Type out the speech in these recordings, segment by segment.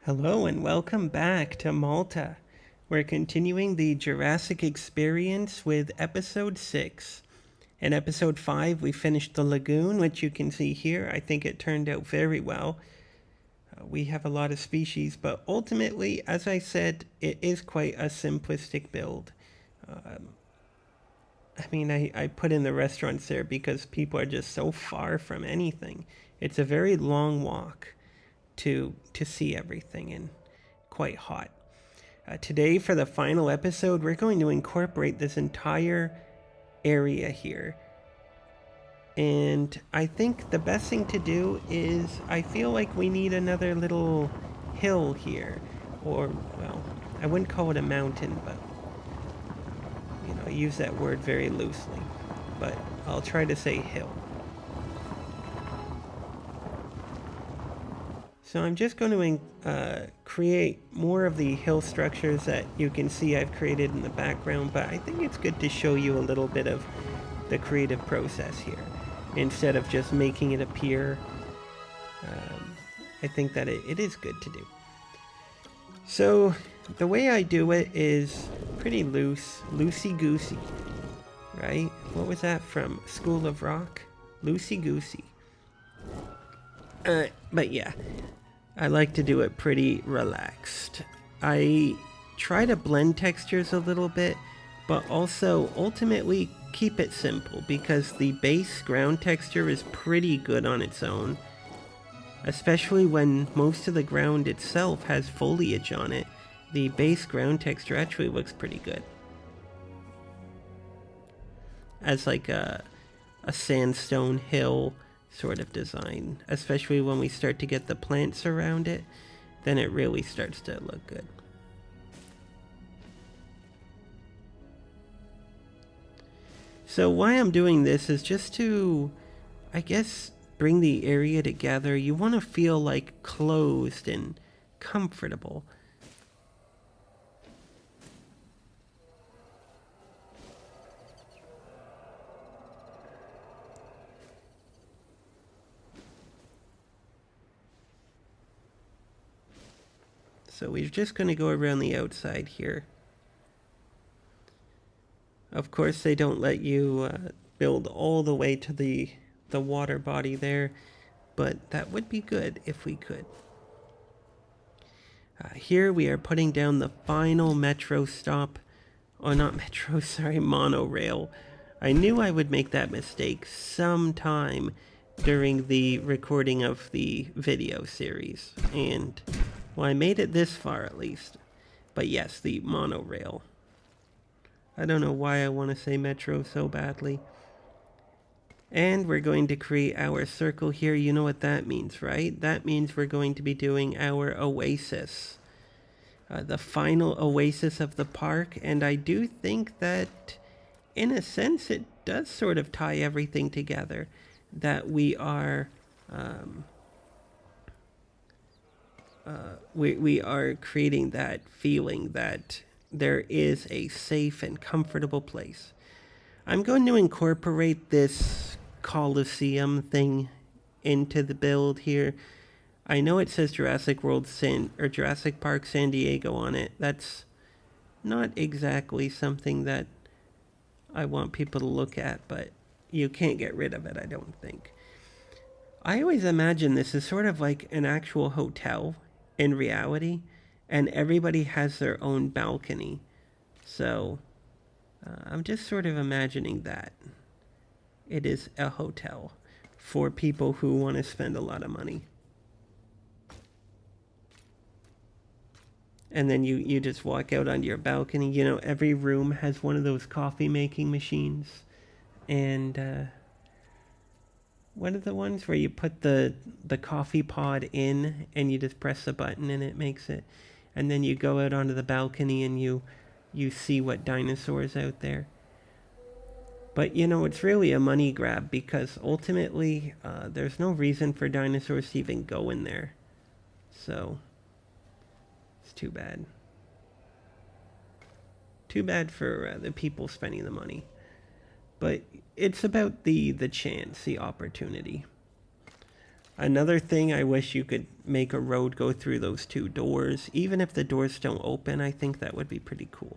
Hello and welcome back to Malta. We're continuing the Jurassic Experience with episode 6. In episode 5, we finished the lagoon, which you can see here. I think it turned out very well. We have a lot of species, but ultimately, as I said, it is quite a simplistic build. I put in the restaurants there because people are just so far from anything. It's a very long walk to see everything and quite hot. Today, for the final episode, we're going to incorporate this entire area here. And I think the best thing to do is, I feel like we need another little hill here. Or, well, I wouldn't call it a mountain, but, I use that word very loosely. But I'll try to say hill. So I'm just going to create more of the hill structures that you can see I've created in the background, but I think it's good to show you a little bit of the creative process here instead of just making it appear. I think that it is good to do. So the way I do it is pretty loosey-goosey, right? What was that from? School of Rock? Loosey-goosey. But yeah, I like to do it pretty relaxed. I try to blend textures a little bit, but also ultimately keep it simple because the base ground texture is pretty good on its own. Especially when most of the ground itself has foliage on it, the base ground texture actually looks pretty good. As like a sandstone hill sort of design, especially when we start to get the plants around it, then it really starts to look good. So why I'm doing this is just to, I guess, bring the area together. You want to feel like closed and comfortable. So we're just going to go around the outside here. Of course, they don't let you build all the way to the water body there, but that would be good if we could. Here we are putting down the final metro stop. Oh, not metro, sorry, monorail. I knew I would make that mistake sometime during the recording of the video series, and well, I made it this far at least. But yes, the monorail. I don't know why I want to say metro so badly. And we're going to create our circle here. You know what that means, right? That means we're going to be doing our oasis. The final oasis of the park. And I do think that, in a sense, it does sort of tie everything together. That we are... we are creating that feeling that there is a safe and comfortable place. I'm going to incorporate this Coliseum thing into the build here. I know it says Jurassic Park San Diego on it. That's not exactly something that I want people to look at, but you can't get rid of it, I don't think. I always imagine this as sort of like an actual hotel in reality, and everybody has their own balcony. So I'm just sort of imagining that it is a hotel for people who want to spend a lot of money. And then you just walk out onto your balcony. You know, every room has one of those coffee making machines. And what are the ones where you put the coffee pod in and you just press a button and it makes it? And then you go out onto the balcony and you see what dinosaurs out there. But, it's really a money grab because ultimately there's no reason for dinosaurs to even go in there. So, it's too bad. Too bad for the people spending the money. But it's about the chance, the opportunity. Another thing, I wish you could make a road go through those two doors. Even if the doors don't open, I think that would be pretty cool.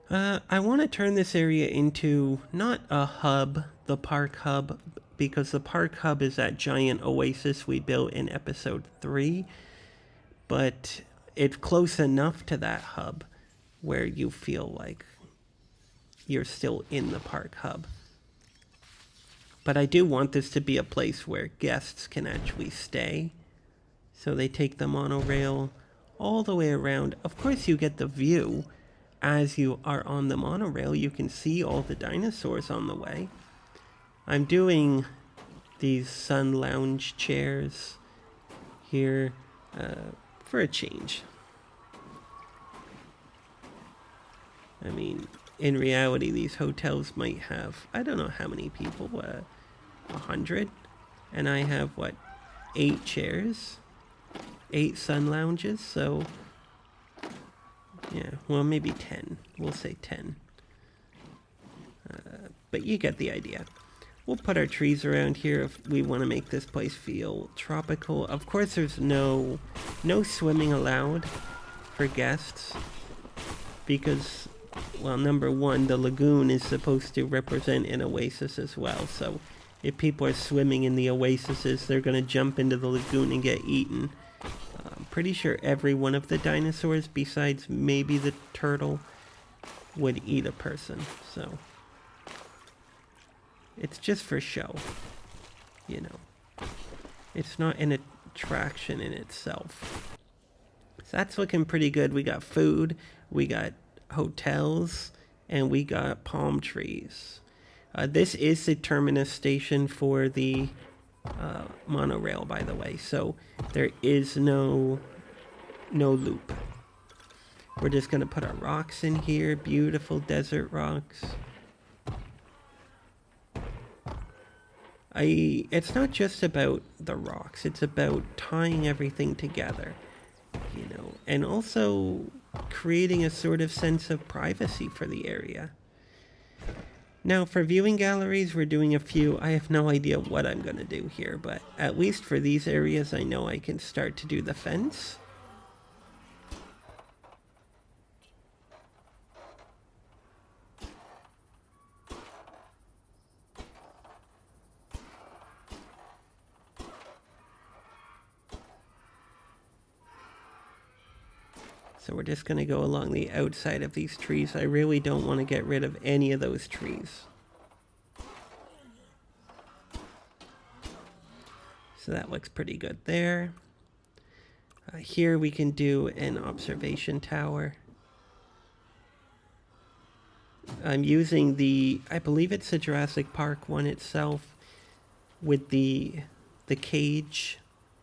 I want to turn this area into not a hub, the park hub, because the park hub is that giant oasis we built in episode 3, but it's close enough to that hub where you feel like you're still in the park hub. But I do want this to be a place where guests can actually stay. So they take the monorail all the way around. Of course, you get the view. As you are on the monorail, you can see all the dinosaurs on the way. I'm doing these sun lounge chairs here for a change. I mean, in reality, these hotels might have, I don't know how many people, 100. And I have, 8 chairs? 8 sun lounges, so yeah, well, maybe 10. We'll say 10. But you get the idea. We'll put our trees around here if we want to make this place feel tropical. Of course, there's no swimming allowed for guests because, well, number one, the lagoon is supposed to represent an oasis as well. So if people are swimming in the oases, they're going to jump into the lagoon and get eaten. I'm pretty sure every one of the dinosaurs, besides maybe the turtle, would eat a person. So it's just for show, you know. It's not an attraction in itself. So that's looking pretty good. We got food, we got hotels, and we got palm trees. This is the terminus station for the monorail, by the way, so there is no loop. We're just gonna put our rocks in here, beautiful desert rocks. It's not just about the rocks, it's about tying everything together, you know, and also creating a sort of sense of privacy for the area. Now, for viewing galleries, we're doing a few. I have no idea what I'm going to do here, but at least for these areas, I know I can start to do the fence. So we're just going to go along the outside of these trees. I really don't want to get rid of any of those trees. So that looks pretty good there. Here we can do an observation tower. I'm using I believe it's the Jurassic Park one itself with the cage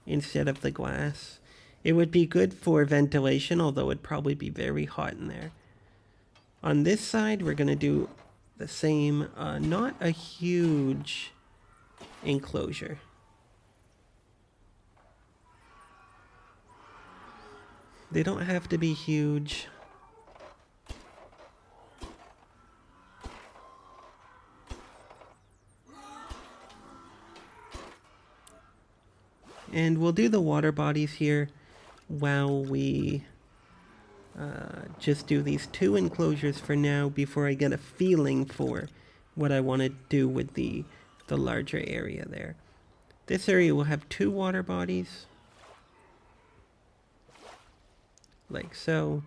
instead of the glass. It would be good for ventilation, although it'd probably be very hot in there. On this side, we're going to do the same, not a huge enclosure. They don't have to be huge. And we'll do the water bodies here while we just do these 2 enclosures for now before I get a feeling for what I want to do with the larger area there. This area will have 2 water bodies, like so.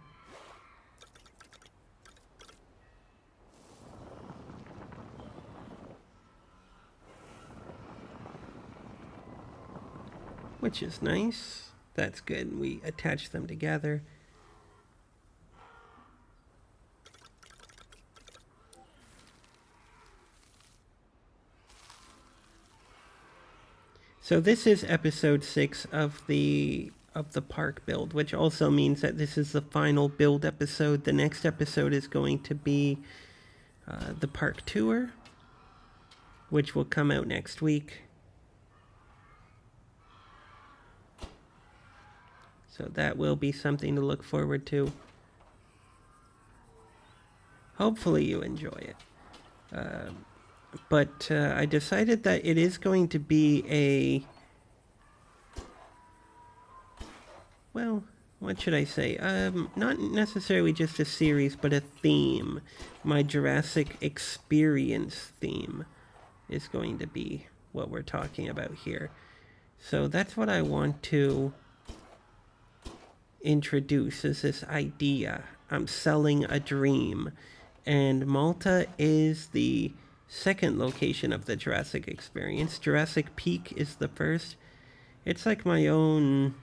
Which is nice. That's good. We attach them together. So this is episode 6 of the park build, which also means that this is the final build episode. The next episode is going to be the park tour, which will come out next week. So that will be something to look forward to. Hopefully you enjoy it. But I decided that it is going to be a, well, what should I say? Not necessarily just a series, but a theme. My Jurassic Experience theme is going to be what we're talking about here. So that's what I want to introduce, is this idea. I'm selling a dream. And Malta is the second location of the Jurassic Experience. Jurassic Peak is the first. It's like my own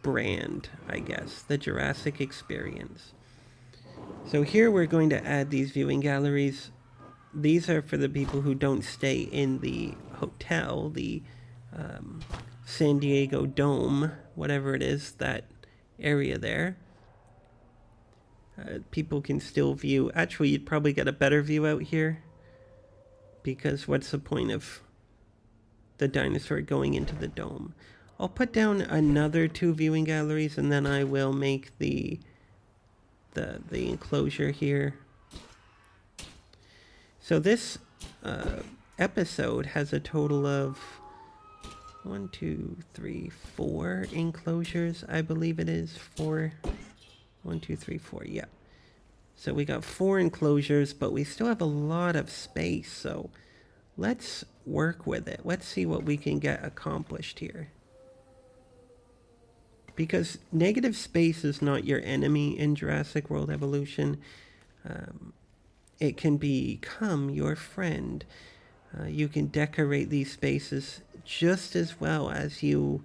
brand, I guess, the Jurassic Experience. So here we're going to add these viewing galleries. These are for the people who don't stay in the hotel, the San Diego Dome, whatever it is, that area there. People can still view. Actually, you'd probably get a better view out here, because what's the point of the dinosaur going into the dome? I'll put down another 2 viewing galleries, and then I will make the enclosure here. So this episode has a total of 1, 2, 3, 4 enclosures, I believe it is. 4. 1, 2, 3, 4, yeah. So we got 4 enclosures, but we still have a lot of space, so let's work with it. Let's see what we can get accomplished here. Because negative space is not your enemy in Jurassic World Evolution. It can become your friend. You can decorate these spaces just as well as you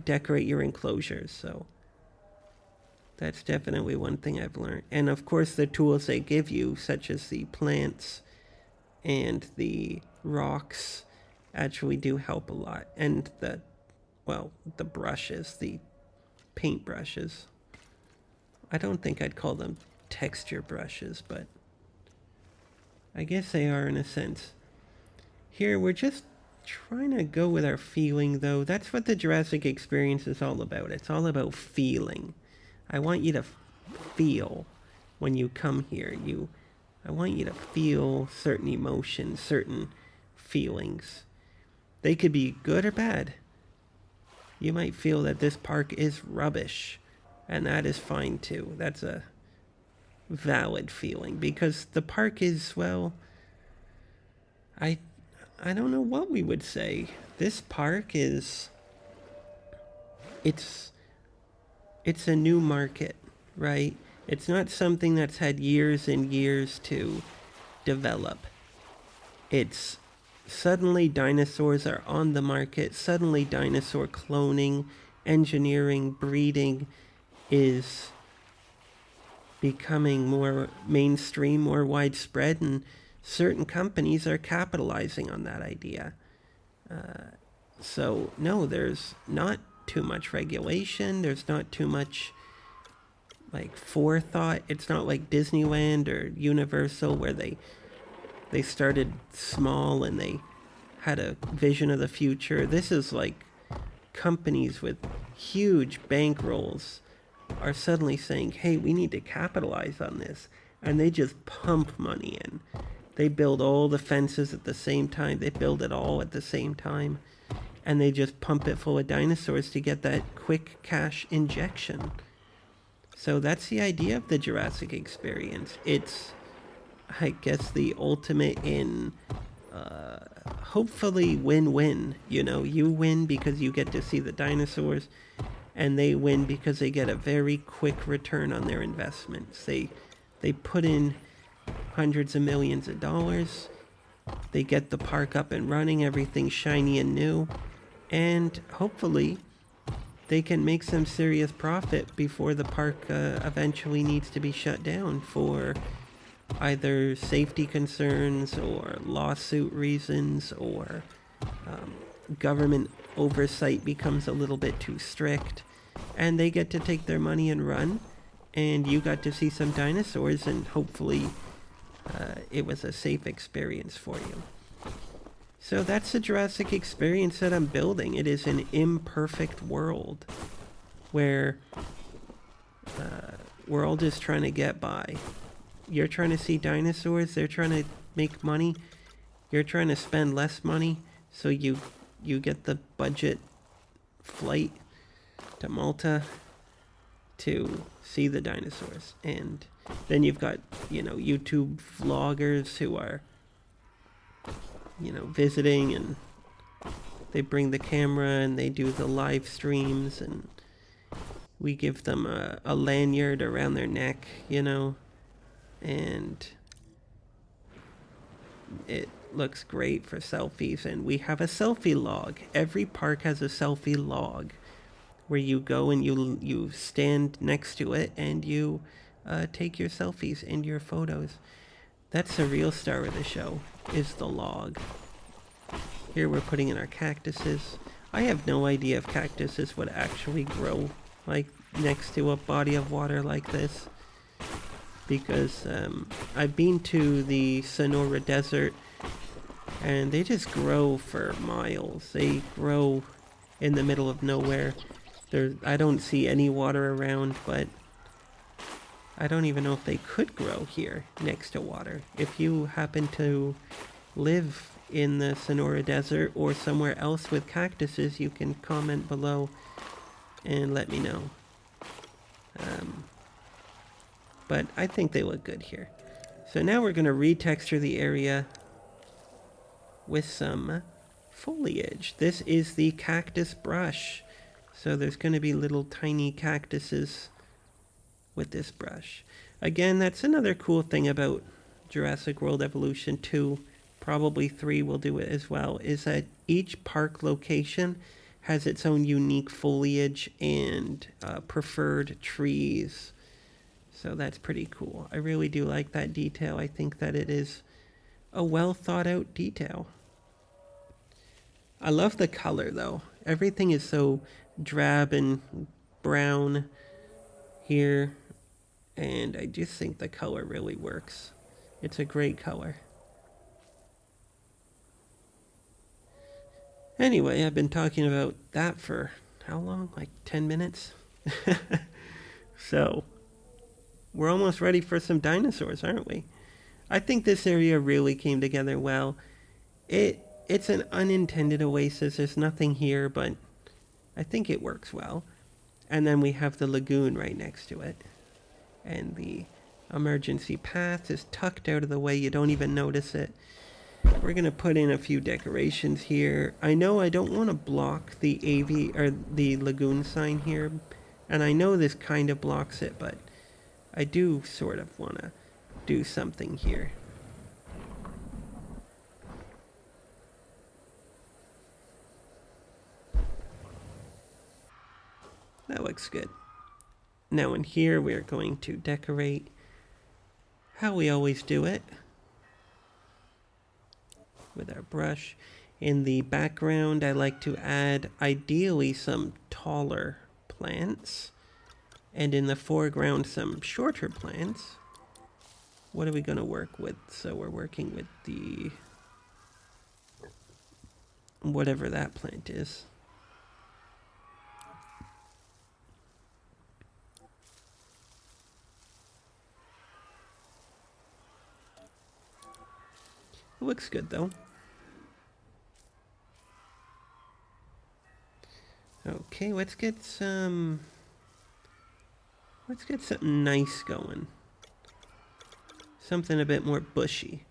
decorate your enclosures. So that's definitely one thing I've learned. And of course the tools they give you, such as the plants and the rocks, actually do help a lot. And the brushes, the paint brushes. I don't think I'd call them texture brushes, but I guess they are in a sense. Here we're just trying to go with our feeling, though. That's what the Jurassic Experience is all about. It's all about feeling. I want you to feel when you come here. I want you to feel certain emotions, certain feelings. They could be good or bad. You might feel that this park is rubbish, and that is fine too. That's a valid feeling, because the park is, well, I don't know what we would say. This park is, it's a new market, right? It's not something that's had years and years to develop. It's suddenly dinosaurs are on the market. Suddenly dinosaur cloning, engineering, breeding is becoming more mainstream, more widespread, and certain companies are capitalizing on that idea. So no, there's not too much regulation. There's not too much like forethought. It's not like Disneyland or Universal, where they started small and they had a vision of the future. This is like companies with huge bankrolls are suddenly saying, hey, we need to capitalize on this. And they just pump money in. They build all the fences at the same time. They build it all at the same time. And they just pump it full of dinosaurs to get that quick cash injection. So that's the idea of the Jurassic Experience. It's, I guess, the ultimate in hopefully win-win. You know, you win because you get to see the dinosaurs, and they win because they get a very quick return on their investments. They put in hundreds of millions of dollars. They get the park up and running, everything shiny and new, and hopefully they can make some serious profit before the park eventually needs to be shut down for either safety concerns or lawsuit reasons, or government oversight becomes a little bit too strict, and they get to take their money and run, and you got to see some dinosaurs, and hopefully it was a safe experience for you. So that's the Jurassic Experience that I'm building. It is an imperfect world where we're all just trying to get by. You're trying to see dinosaurs, they're trying to make money. You're trying to spend less money, so you get the budget flight to Malta to see the dinosaurs. And then you've got, YouTube vloggers who are, visiting, and they bring the camera and they do the live streams, and we give them a lanyard around their neck, and it looks great for selfies. And we have a selfie log. Every park has a selfie log where you go and you stand next to it and you take your selfies and your photos. That's the real star of the show, is the log. Here we're putting in our cactuses. I have no idea if cactuses would actually grow like next to a body of water like this, because I've been to the Sonora Desert and they just grow for miles. They grow in the middle of nowhere. I don't see any water around, but I don't even know if they could grow here next to water. If you happen to live in the Sonora Desert or somewhere else with cactuses, you can comment below and let me know. But I think they look good here. So now we're going to retexture the area with some foliage. This is the cactus brush. So there's going to be little tiny cactuses with this brush. Again, that's another cool thing about Jurassic World Evolution 2, probably 3 will do it as well, is that each park location has its own unique foliage and preferred trees. So that's pretty cool. I really do like that detail. I think that it is a well thought out detail. I love the color though. Everything is so drab and brown here, and I just think the color really works. It's a great color. Anyway, I've been talking about that for how long? Like 10 minutes? So, we're almost ready for some dinosaurs, aren't we? I think this area really came together well. It's an unintended oasis. There's nothing here, but I think it works well. And then we have the lagoon right next to it. And the emergency path is tucked out of the way. You don't even notice it. We're going to put in a few decorations here. I know I don't want to block the the lagoon sign here. And I know this kind of blocks it, but I do sort of want to do something here. That looks good. Now in here we're going to decorate how we always do it, with our brush. In the background I like to add ideally some taller plants, and in the foreground some shorter plants. What are we going to work with? So we're working with the whatever that plant is. It looks good though. Okay, let's get something nice going. Something a bit more bushy.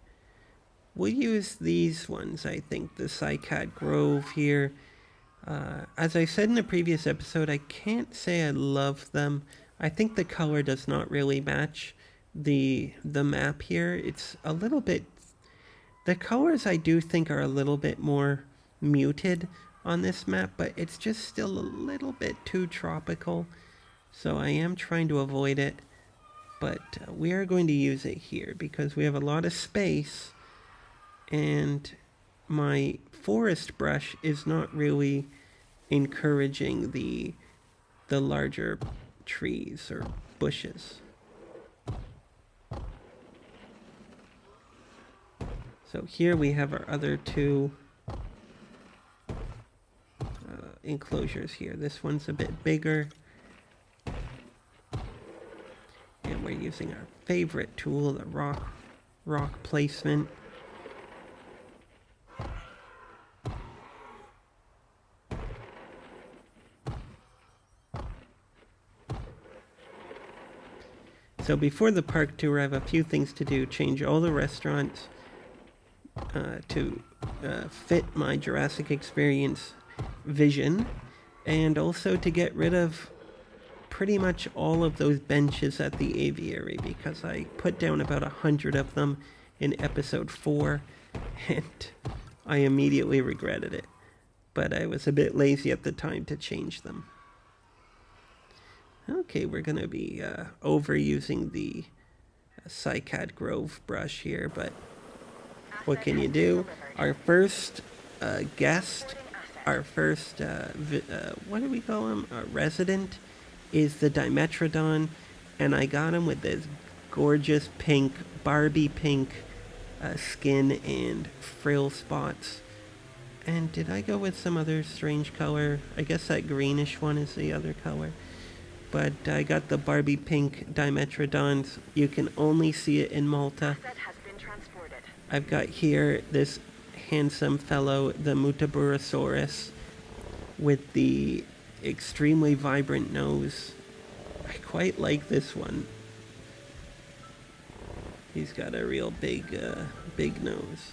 We'll use these ones, I think, the Cycad Grove here. As I said in the previous episode, I can't say I love them. I think the color does not really match the map here. It's a little bit... The colors I do think are a little bit more muted on this map, but it's just still a little bit too tropical. So I am trying to avoid it. But we are going to use it here because we have a lot of space, and my forest brush is not really encouraging the larger trees or bushes. So here we have our other two enclosures here. This one's a bit bigger. And we're using our favorite tool, the rock placement. So before the park tour, I have a few things to do. Change all the restaurants to fit my Jurassic Experience vision, and also to get rid of pretty much all of those benches at the aviary, because I put down about 100 of them in episode 4, and I immediately regretted it. But I was a bit lazy at the time to change them. Okay, we're going to be overusing the Cycad Grove brush here, but what can you do? Our first guest, our first, what do we call him? Our resident is the Dimetrodon, and I got him with this gorgeous pink, Barbie pink skin and frill spots. And did I go with some other strange color? I guess that greenish one is the other color. But I got the Barbie pink Dimetrodons. You can only see it in Malta. I've got here this handsome fellow, the Mutaburosaurus, with the extremely vibrant nose. I quite like this one. He's got a real big nose.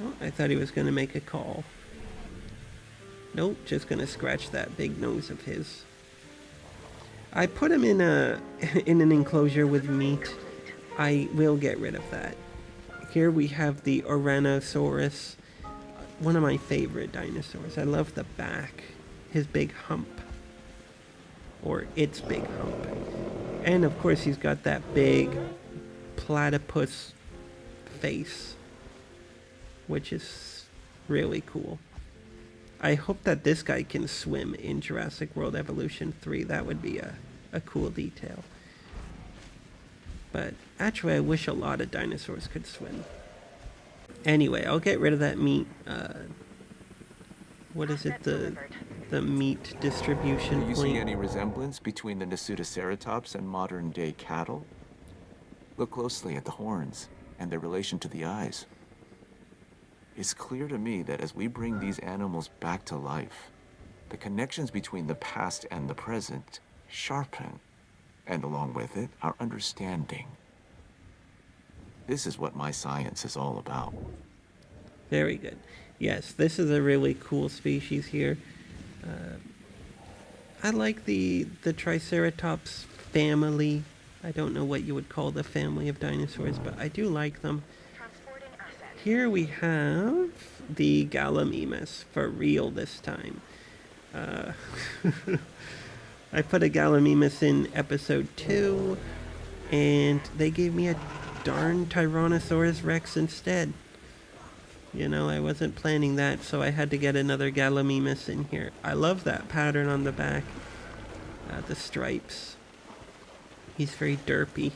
Oh, I thought he was going to make a call. Nope, just gonna scratch that big nose of his. I put him in an enclosure with meat. I will get rid of that. Here we have the Oranosaurus, one of my favorite dinosaurs. I love the back, his big hump, or its big hump. And of course he's got that big platypus face, which is really cool. I hope that this guy can swim in Jurassic World Evolution 3. That would be a cool detail. But actually, I wish a lot of dinosaurs could swim. Anyway, I'll get rid of that meat. What is it? The meat distribution point. Are you point? seeing any resemblance between the Nasutoceratops and modern-day cattle? Look closely at the horns and their relation to the eyes. It's clear to me that as we bring these animals back to life, the connections between the past and the present sharpen, and along with it, our understanding. This is what my science is all about. Very good. Yes, this is a really cool species here. I like the Triceratops family. I don't know what you would call the family of dinosaurs, but I do like them. Here we have the Gallimimus, for real this time. I put a Gallimimus in episode 2, and they gave me a darn Tyrannosaurus Rex instead. You know, I wasn't planning that, so I had to get another Gallimimus in here. I love that pattern on the back, the stripes. He's very derpy.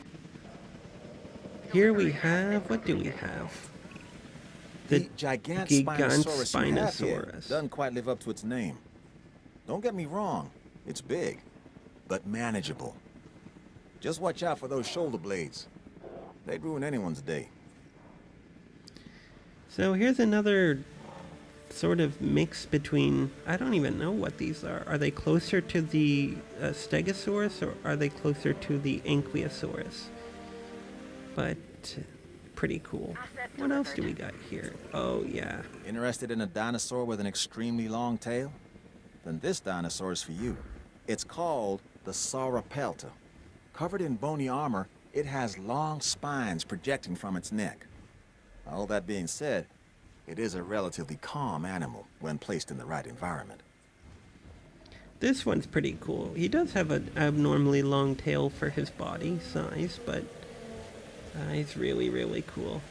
Here we have, what do we have? The Gigantspinosaurus doesn't quite live up to its name. Don't get me wrong, it's big, but manageable. Just watch out for those shoulder blades. They'd ruin anyone's day. So here's another sort of mix between, I don't even know what these are. Are they closer to the Stegosaurus, or are they closer to the Ankylosaurus? But pretty cool. What else do we got here? Oh, yeah. Interested in a dinosaur with an extremely long tail? Then this dinosaur is for you. It's called the Sauropelta. Covered in bony armor, it has long spines projecting from its neck. All that being said, it is a relatively calm animal when placed in the right environment. This one's pretty cool. He does have an abnormally long tail for his body size, but he's really, really cool.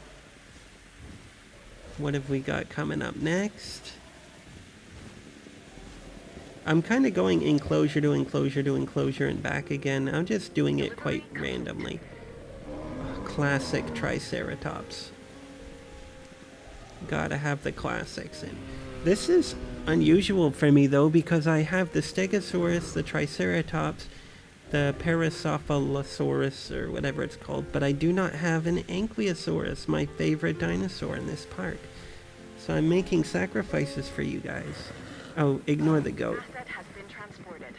What have we got coming up next? I'm kind of going enclosure to enclosure to enclosure and back again. I'm just doing it quite randomly. Classic Triceratops. Gotta have the classics in. This is unusual for me though, because I have the Stegosaurus, the Triceratops, the Parasaurolosaurus or whatever it's called, but I do not have an Ankylosaurus, my favorite dinosaur in this park. So I'm making sacrifices for you guys. Oh, ignore the goat. Asset has been transported.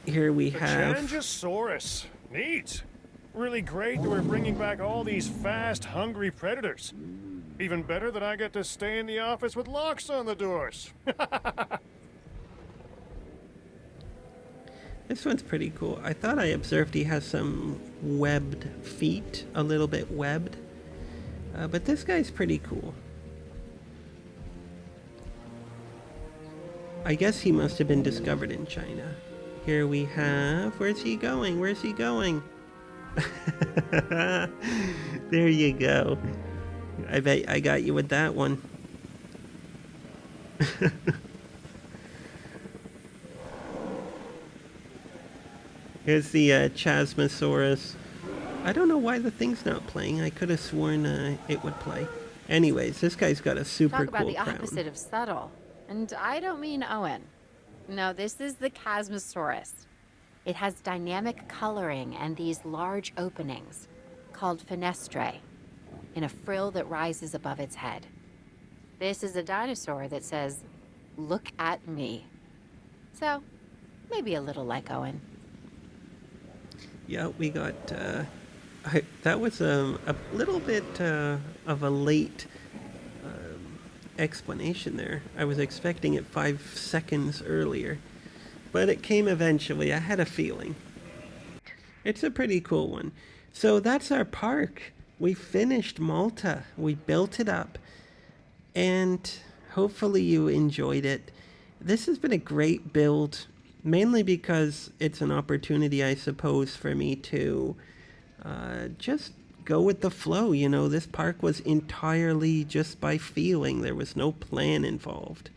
Here we The have... Challengeosaurus. Neat. Really great that we're bringing back all these fast, hungry predators. Even better that I get to stay in the office with locks on the doors. This one's pretty cool. I thought I observed he has some webbed feet, a little bit webbed. But this guy's pretty cool. I guess he must have been discovered in China. Here we have... Where's he going? Where's he going? There you go. I bet I got you with that one. Here's the Chasmosaurus. I don't know why the thing's not playing. I could have sworn it would play. Anyways, this guy's got a super Talk about cool the crown. opposite of subtle. And I don't mean Owen. No, this is the Chasmosaurus. It has dynamic coloring and these large openings, called fenestrae, in a frill that rises above its head. This is a dinosaur that says, "Look at me." So, maybe a little like Owen. Yeah, we got... that was a little bit of a late explanation there. I was expecting it 5 seconds earlier. But it came eventually. I had a feeling. It's a pretty cool one. So that's our park. We finished Malta. We built it up. And hopefully you enjoyed it. This has been a great build. Mainly because it's an opportunity, I suppose, for me to just go with the flow. You know, this park was entirely just by feeling. There was no plan involved.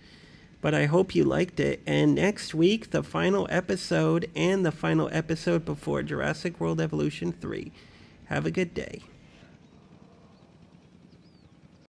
But I hope you liked it. And next week, the final episode and the final episode before Jurassic World Evolution 3. Have a good day.